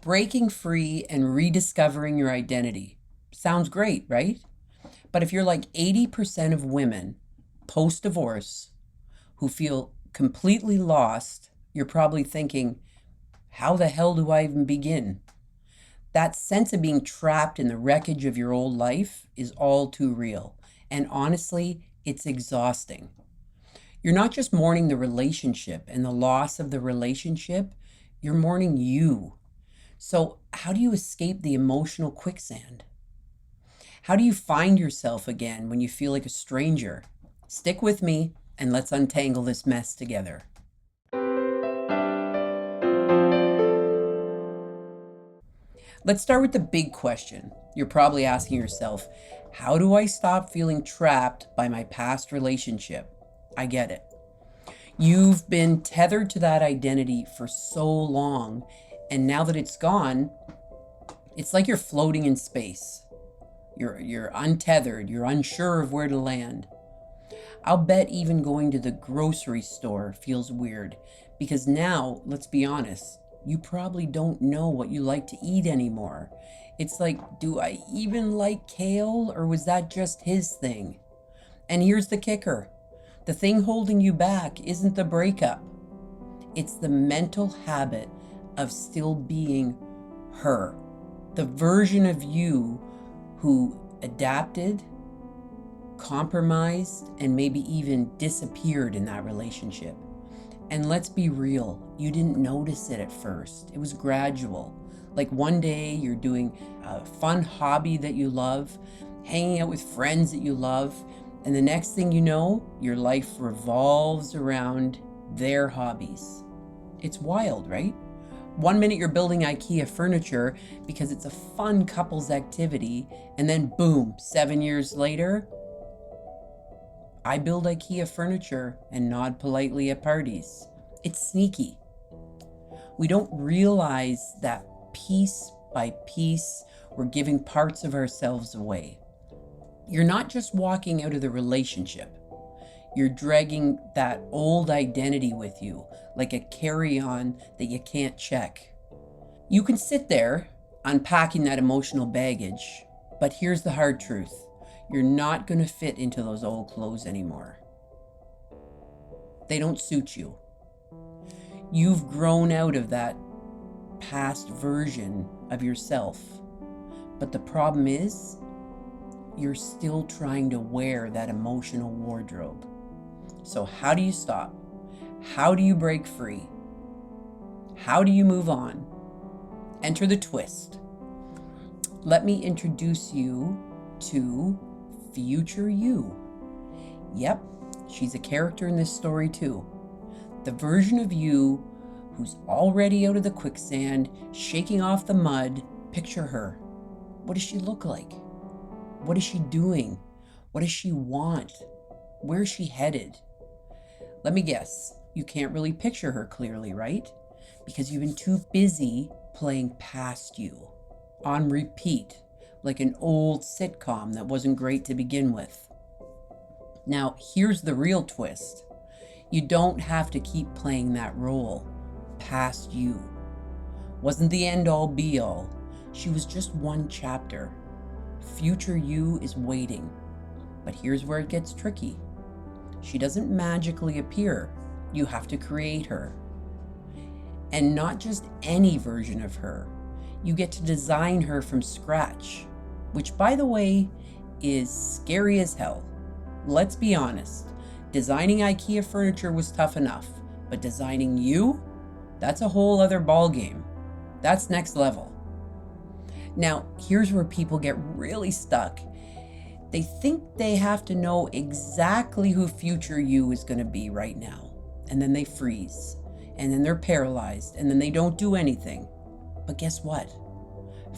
Breaking free and rediscovering your identity. Sounds great, right? But if you're like 80% of women post-divorce who feel completely lost, you're probably thinking, how the hell do I even begin? That sense of being trapped in the wreckage of your old life is all too real. And honestly, it's exhausting. You're not just mourning the relationship and the loss of the relationship, you're mourning you. So, how do you escape the emotional quicksand? How do you find yourself again when you feel like a stranger? Stick with me and let's untangle this mess together. Let's start with the big question. You're probably asking yourself, how do I stop feeling trapped by my past relationship? I get it. You've been tethered to that identity for so long, and now that it's gone, it's like you're floating in space. You're untethered, you're unsure of where to land. I'll bet even going to the grocery store feels weird, because now, let's be honest, you probably don't know what you like to eat anymore. It's like, do I even like kale, or was that just his thing? And here's the kicker. The thing holding you back isn't the breakup. It's the mental habit of still being her. The version of you who adapted, compromised, and maybe even disappeared in that relationship. And let's be real, you didn't notice it at first. It was gradual. Like one day you're doing a fun hobby that you love, hanging out with friends that you love, and the next thing you know, your life revolves around their hobbies. It's wild, right? One minute you're building IKEA furniture because it's a fun couples activity, and then boom, 7 years later, I build IKEA furniture and nod politely at parties. It's sneaky. We don't realize that piece by piece, we're giving parts of ourselves away. You're not just walking out of the relationship. You're dragging that old identity with you, like a carry-on that you can't check. You can sit there, unpacking that emotional baggage, but here's the hard truth. You're not going to fit into those old clothes anymore. They don't suit you. You've grown out of that past version of yourself. But the problem is, you're still trying to wear that emotional wardrobe. So how do you stop? How do you break free? How do you move on? Enter the twist. Let me introduce you to future you. Yep, she's a character in this story too. The version of you who's already out of the quicksand, shaking off the mud. Picture her. What does she look like? What is she doing? What does she want? Where is she headed? Let me guess, you can't really picture her clearly, right? Because you've been too busy playing past you on repeat, like an old sitcom that wasn't great to begin with. Now, here's the real twist. You don't have to keep playing that role. Past you wasn't the end all be all. She was just one chapter. Future you is waiting. But here's where it gets tricky. She doesn't magically appear. You have to create her. And not just any version of her. You get to design her from scratch, which, by the way, is scary as hell. Let's be honest. Designing IKEA furniture was tough enough, but designing you? That's a whole other ballgame. That's next level. Now, here's where people get really stuck. They think they have to know exactly who future you is going to be right now. And then they freeze. And then they're paralyzed. And then they don't do anything. But guess what?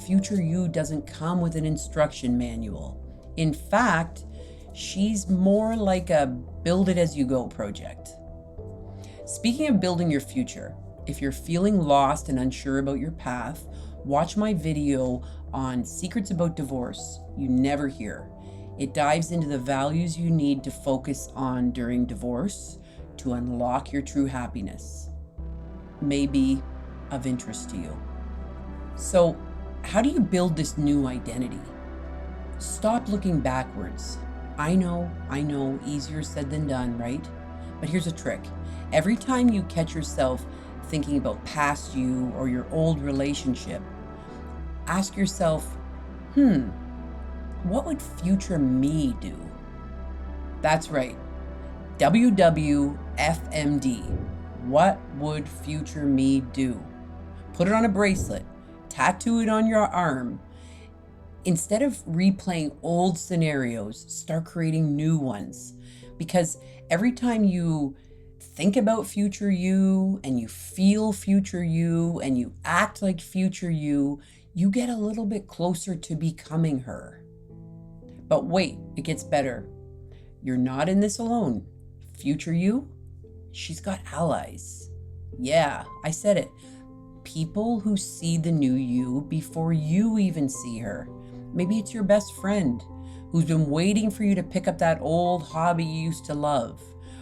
Future you doesn't come with an instruction manual. In fact, she's more like a build it as you go project. Speaking of building your future, if you're feeling lost and unsure about your path, watch my video on secrets about divorce you never hear. It dives into the values you need to focus on during divorce to unlock your true happiness. May be of interest to you. So, how do you build this new identity? Stop looking backwards. I know, easier said than done, right? But here's a trick. Every time you catch yourself thinking about past you or your old relationship, ask yourself, what would future me do? That's right. WWFMD. What would future me do? Put it on a bracelet, tattoo it on your arm. Instead of replaying old scenarios, start creating new ones. Because every time you think about future you and you feel future you and you act like future you, you get a little bit closer to becoming her. But wait, it gets better. You're not in this alone. Future you, she's got allies. Yeah, I said it. People who see the new you before you even see her. Maybe it's your best friend who's been waiting for you to pick up that old hobby you used to love.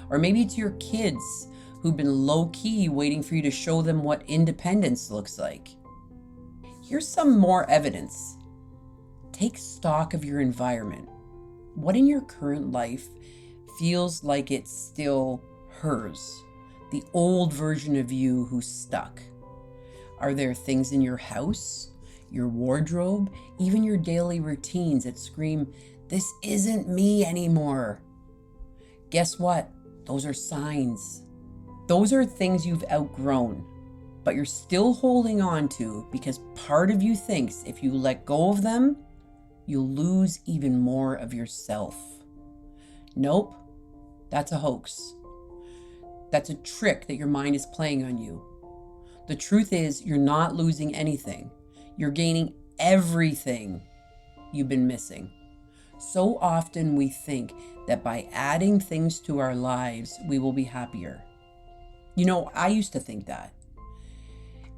Or maybe it's your kids who've been low-key waiting for you to show them what independence looks like. Here's some more evidence. Take stock of your environment. What in your current life feels like it's still hers? The old version of you who's stuck. Are there things in your house, your wardrobe, even your daily routines that scream, this isn't me anymore? Guess what? Those are signs. Those are things you've outgrown, but you're still holding on to because part of you thinks if you let go of them, you'll lose even more of yourself. Nope, that's a hoax. That's a trick that your mind is playing on you. The truth is, you're not losing anything. You're gaining everything you've been missing. So often we think that by adding things to our lives, we will be happier. I used to think that.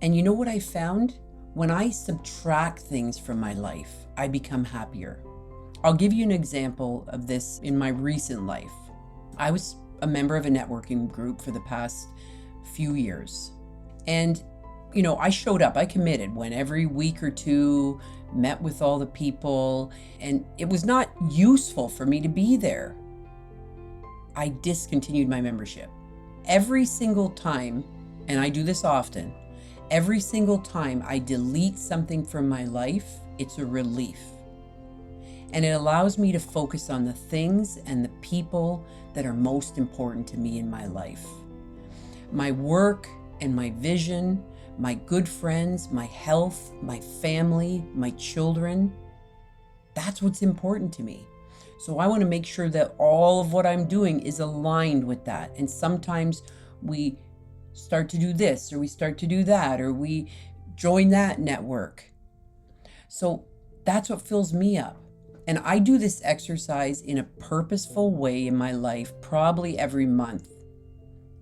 And you know what I found? When I subtract things from my life, I become happier. I'll give you an example of this in my recent life. I was a member of a networking group for the past few years. And, I showed up, I committed, went every week or two, met with all the people, and it was not useful for me to be there. I discontinued my membership. Every single time, and I do this often, every single time I delete something from my life, it's a relief. And it allows me to focus on the things and the people that are most important to me in my life. My work and my vision, my good friends, my health, my family, my children, that's what's important to me. So I want to make sure that all of what I'm doing is aligned with that. And sometimes we start to do this, or we start to do that, or we join that network. So that's what fills me up. And I do this exercise in a purposeful way in my life, probably every month.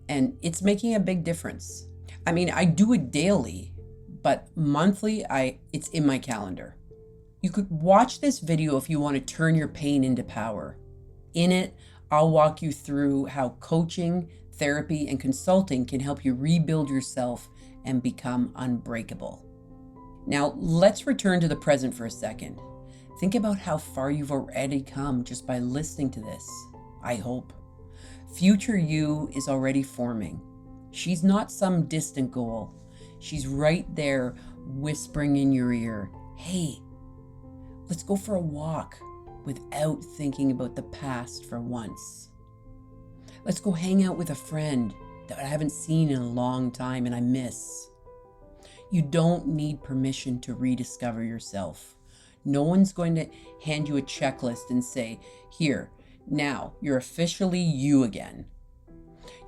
And it's making a big difference. I do it daily, but monthly, it's in my calendar. You could watch this video if you want to turn your pain into power. In it, I'll walk you through how coaching, therapy, and consulting can help you rebuild yourself and become unbreakable. Now, let's return to the present for a second. Think about how far you've already come just by listening to this, I hope. Future you is already forming. She's not some distant goal. She's right there whispering in your ear, hey, let's go for a walk without thinking about the past for once. Let's go hang out with a friend that I haven't seen in a long time and I miss. You don't need permission to rediscover yourself. No one's going to hand you a checklist and say, here, now you're officially you again.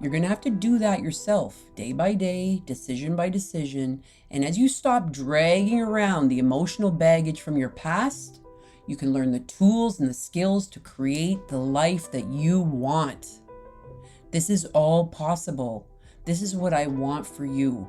You're going to have to do that yourself, day by day, decision by decision. And as you stop dragging around the emotional baggage from your past, you can learn the tools and the skills to create the life that you want. This is all possible. This is what I want for you.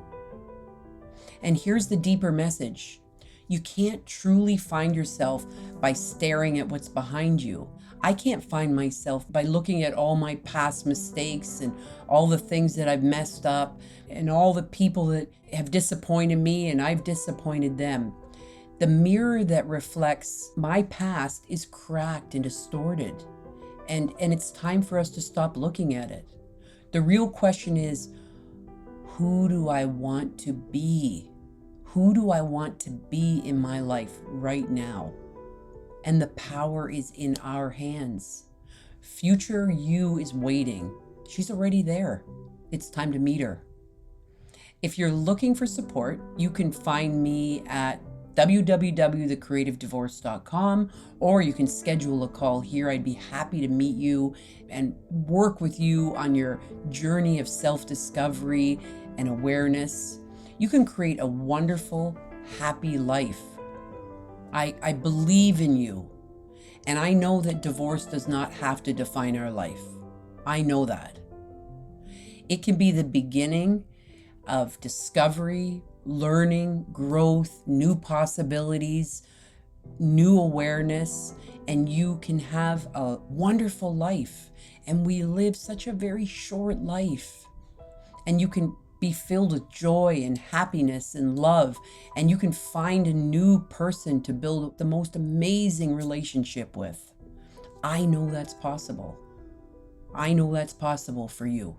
And here's the deeper message. You can't truly find yourself by staring at what's behind you. I can't find myself by looking at all my past mistakes and all the things that I've messed up and all the people that have disappointed me and I've disappointed them. The mirror that reflects my past is cracked and distorted, and it's time for us to stop looking at it. The real question is, who do I want to be? Who do I want to be in my life right now? And the power is in our hands. Future you is waiting. She's already there. It's time to meet her. If you're looking for support, you can find me at www.thecreativedivorce.com, or you can schedule a call here. I'd be happy to meet you and work with you on your journey of self-discovery and awareness. You can create a wonderful, happy life. I believe in you, and I know that divorce does not have to define our life. I know that. It can be the beginning of discovery, learning, growth, new possibilities, new awareness, and you can have a wonderful life. And we live such a very short life. And you can be filled with joy and happiness and love, and you can find a new person to build the most amazing relationship with. I know that's possible. I know that's possible for you.